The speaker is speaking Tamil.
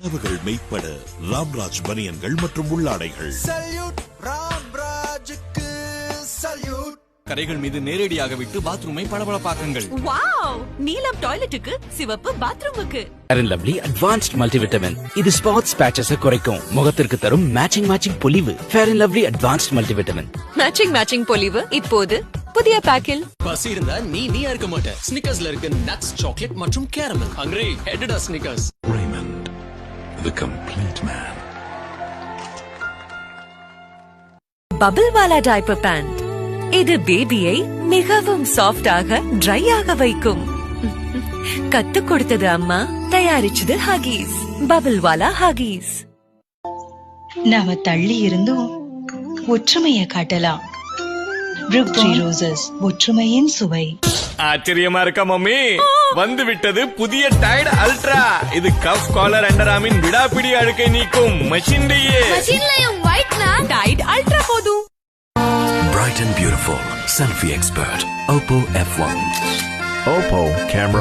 கனவுகள் மெய்ப்பட ராம்ராஜ் பனியன்கள் மற்றும் உள்ளாடைகள். கரைகள் மீது நேரடியாக விட்டு பாத்ரூமை பளபளப்பாக்குங்கள். வாவ்! நீலம் டாய்லெட்டுக்கு, சிவப்பு பாத்ரூமுக்கு. Fair & Lovely Advanced Multivitamin. இது ஸ்பாட்ஸ் பேச்சஸை குறைக்கும், முகத்திற்கு தரும் மேட்சிங் பொலிவு. Fair & Lovely Advanced Multivitamin. Matching பொலிவு இப்போது புதிய பேக்கில். பசி இருந்தா நீயா இருக்க மாட்ட. ஸ்னிக்கர்ஸ்ல இருக்கு நட்ஸ், சாக்லேட் மற்றும் கேரமல். ஹங்கிரி ஹெட்டடா Snickers. Raymond, the complete man. Bubble வாலா டைப்பர் பேண்ட். இது பேபியை மிகவும் சாஃப்டாக ட்ரை ஆக வைக்கும். கத்துக் கொடுத்தது அம்மா, தயாரிச்சது ஹகீஸ். பபிள் வாலா ஹகீஸ். நாம தள்ளி இருந்தும் ஒற்றுமையை காட்டலாம். Brooktree Roses, ஒற்றுமையின் சுவை. ஆச்சரியமா இருக்கா மம்மி? வந்து விட்டது புதிய டைட் அல்ட்ரா. இது கஃப் காலர் அண்டர் ஆர்மின் விடாப்பிடி அழுக்கை நீக்கும் மெஷின்லயே. மெஷின்லயும் ஒயிட்னா டைட் அல்ட்ரா போதும். Bright and beautiful selfie expert Oppo F1. Oppo camera